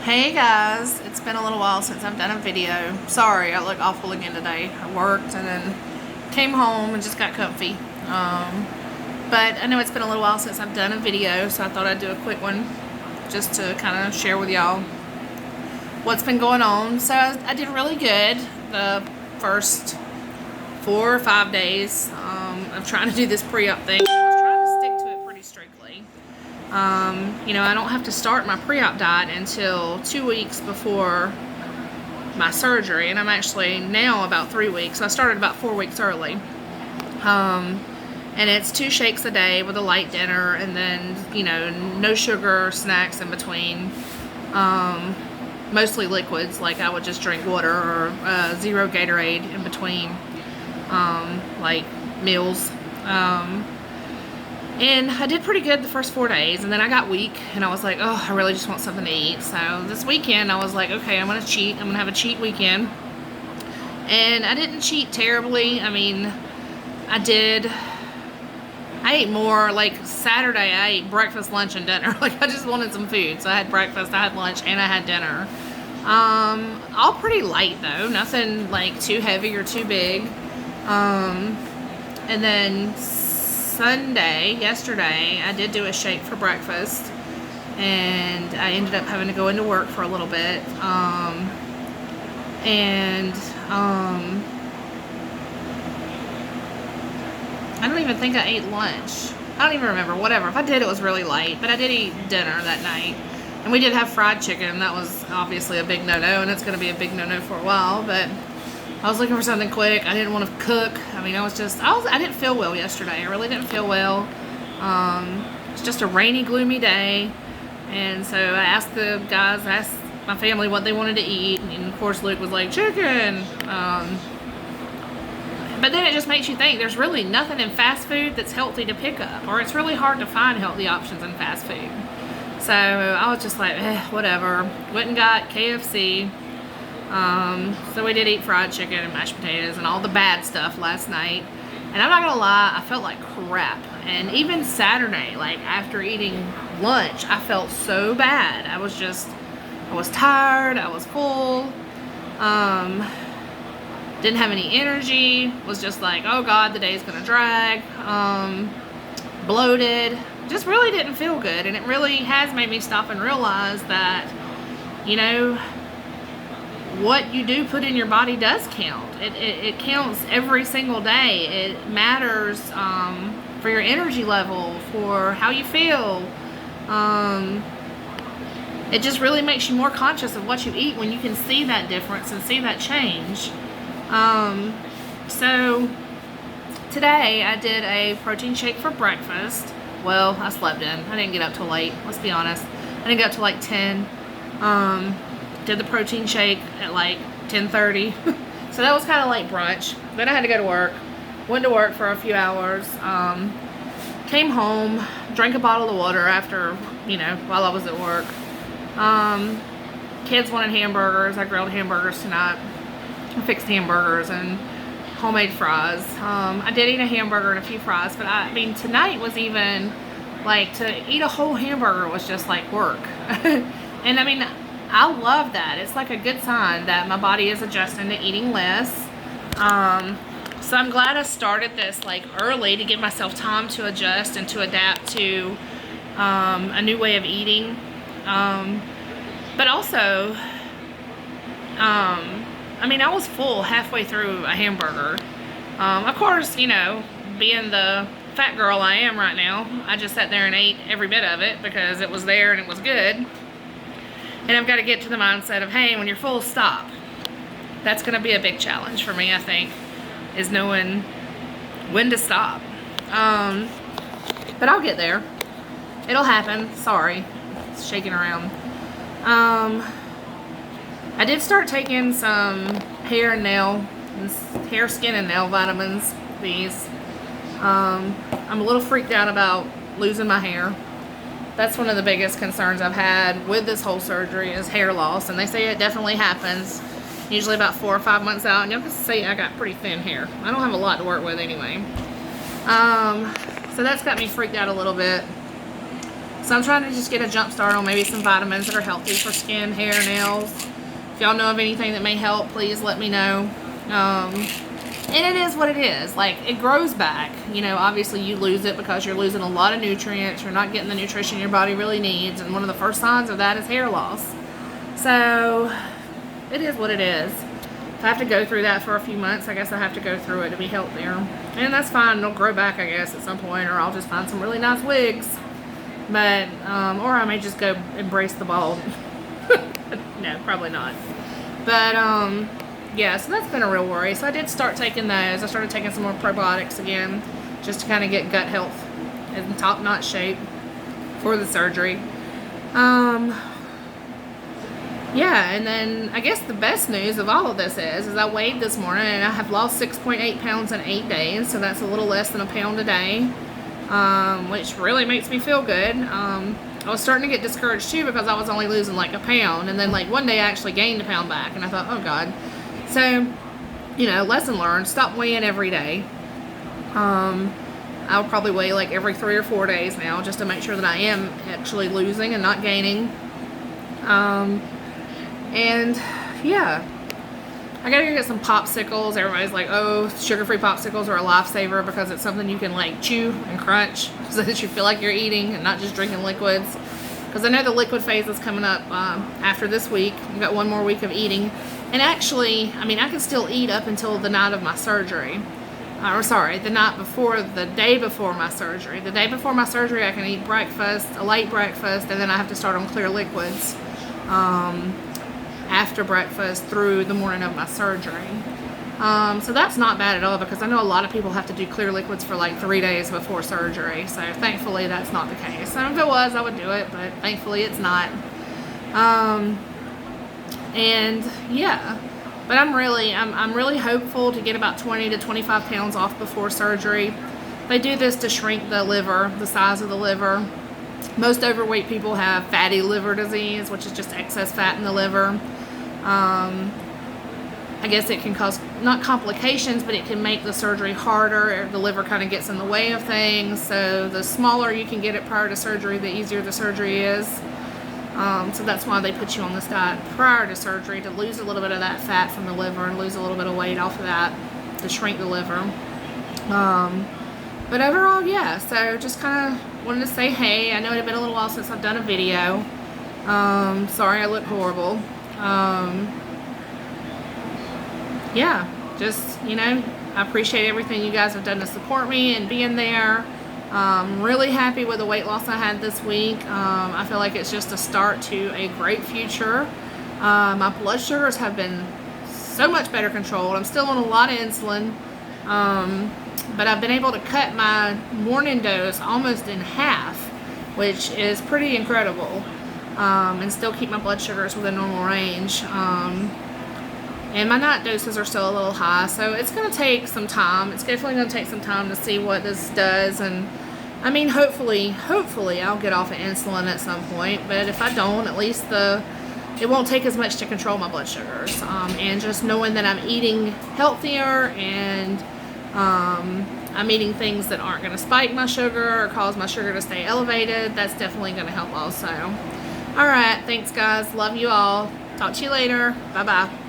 Hey guys, it's been a little while since I've done a video. Sorry, I look awful again today. I worked and then came home and just got comfy. But I know it's been a little while since I've done a video, so I thought I'd do a quick one just to kind of share with y'all what's been going on. So I did really good the first 4 or 5 days of trying to do this pre-op thing. I was trying to stick to it pretty strictly. You know, I don't have to start my pre-op diet until 2 weeks before my surgery, and I'm actually now about 3 weeks. So I started about 4 weeks early. And it's 2 shakes a day with a light dinner, and then, you know, no sugar or snacks in between. Mostly liquids, like I would just drink water, or 0 Gatorade in between, like meals. And I did pretty good the first 4 days, and then I got weak, and I was like, oh, I really just want something to eat. So this weekend, I was like, okay, I'm going to cheat. I'm going to have a cheat weekend. And I didn't cheat terribly. I mean, I ate more. Like Saturday, I ate breakfast, lunch, and dinner. Like I just wanted some food. So I had breakfast, I had lunch, and I had dinner. All pretty light though. Nothing like too heavy or too big. And then yesterday, I did do a shake for breakfast, and I ended up having to go into work for a little bit. I don't even think I ate lunch. I don't even remember. Whatever. If I did, it was really light, but I did eat dinner that night. And we did have fried chicken. That was obviously a big no-no, and it's going to be a big no-no for a while, but I was looking for something quick. I didn't want to cook. I mean, I didn't feel well yesterday. I really didn't feel well. It's just a rainy, gloomy day. And so I asked my family what they wanted to eat. And of course, Luke was like, chicken. But then it just makes you think there's really nothing in fast food that's healthy to pick up. Or it's really hard to find healthy options in fast food. So I was just like, whatever. Went and got KFC. So we did eat fried chicken and mashed potatoes and all the bad stuff last night. And I'm not gonna lie, I felt like crap. And even Saturday, like after eating lunch, I felt so bad. I was tired, I was full, didn't have any energy, was just like, oh God, the day's gonna drag, bloated, just really didn't feel good. And it really has made me stop and realize that, you know, what you do put in your body does count. It counts every single day. It matters for your energy level, for how you feel. It just really makes you more conscious of what you eat when you can see that difference and see that change. So today I did a protein shake for breakfast. Well, I slept in. I didn't get up till late, let's be honest. I didn't get up till like 10. Did the protein shake at like 10:30. So that was kind of like brunch. Then I had to go to work. Went to work for a few hours. Came home, drank a bottle of water after, you know, while I was at work. Kids wanted hamburgers. I grilled hamburgers tonight. I fixed hamburgers and homemade fries. I did eat a hamburger and a few fries, but I mean, tonight was even like, to eat a whole hamburger was just like work. And I mean, I love that. It's like a good sign that my body is adjusting to eating less. So I'm glad I started this like early to give myself time to adjust and to adapt to a new way of eating. But also, I mean, I was full halfway through a hamburger. Of course, you know, being the fat girl I am right now, I just sat there and ate every bit of it because it was there and it was good. And I've got to get to the mindset of, hey, when you're full, stop. That's going to be a big challenge for me, I think, is knowing when to stop. But I'll get there. It'll happen. Sorry. It's shaking around. I did start taking some hair, skin, and nail vitamins. These. I'm a little freaked out about losing my hair. That's one of the biggest concerns I've had with this whole surgery is hair loss. And they say it definitely happens usually about 4 or 5 months out. And you can see I got pretty thin hair. I don't have a lot to work with anyway. So that's got me freaked out a little bit. So I'm trying to just get a jump start on maybe some vitamins that are healthy for skin, hair, nails. If y'all know of anything that may help, please let me know. And it is what it is. Like, it grows back. You know, obviously you lose it because you're losing a lot of nutrients. You're not getting the nutrition your body really needs. And one of the first signs of that is hair loss. So, it is what it is. If I have to go through that for a few months, I guess I have to go through it to be healthier. And that's fine. It'll grow back, I guess, at some point. Or I'll just find some really nice wigs. But, or I may just go embrace the bald. No, probably not. But, yeah, so that's been a real worry. So I did start taking those. I started taking some more probiotics again, just to kind of get gut health in top-notch shape for the surgery. Yeah, and then I guess the best news of all of this is I weighed this morning and I have lost 6.8 pounds in 8 days. So that's a little less than a pound a day, which really makes me feel good. I was starting to get discouraged too because I was only losing like a pound. And then like one day I actually gained a pound back and I thought, oh God. So, you know, lesson learned, stop weighing every day. I'll probably weigh like every 3 or 4 days now just to make sure that I am actually losing and not gaining. And yeah, I gotta go get some popsicles. Everybody's like, oh, sugar-free popsicles are a lifesaver because it's something you can like chew and crunch so that you feel like you're eating and not just drinking liquids. Because I know the liquid phase is coming up after this week. I've got 1 more week of eating. And actually, I mean, I can still eat up until the night of my surgery. Or sorry, the day before my surgery. The day before my surgery, I can eat breakfast, a late breakfast, and then I have to start on clear liquids after breakfast through the morning of my surgery. So that's not bad at all because I know a lot of people have to do clear liquids for like 3 days before surgery. So thankfully that's not the case. And if it was, I would do it, but thankfully it's not. And yeah, but I'm really hopeful to get about 20 to 25 pounds off before surgery. They do this to shrink the liver, the size of the liver. Most overweight people have fatty liver disease, which is just excess fat in the liver. I guess it can cause, not complications, but it can make the surgery harder. The liver kind of gets in the way of things. So the smaller you can get it prior to surgery, the easier the surgery is. So that's why they put you on this diet prior to surgery, to lose a little bit of that fat from the liver and lose a little bit of weight off of that, to shrink the liver. But overall, yeah, so just kind of wanted to say hey. I know it had been a little while since I've done a video. Sorry I look horrible. Yeah, just, you know, I appreciate everything you guys have done to support me and being there. Really happy with the weight loss I had this week. I feel like it's just a start to a great future. My blood sugars have been so much better controlled. I'm still on a lot of insulin, but I've been able to cut my morning dose almost in half, which is pretty incredible, and still keep my blood sugars within normal range. And my night doses are still a little high, so it's going to take some time. It's definitely going to take some time to see what this does. And I mean, hopefully I'll get off of insulin at some point. But if I don't, at least it won't take as much to control my blood sugars. And just knowing that I'm eating healthier and I'm eating things that aren't going to spike my sugar or cause my sugar to stay elevated, that's definitely going to help also. All right, thanks guys. Love you all. Talk to you later. Bye-bye.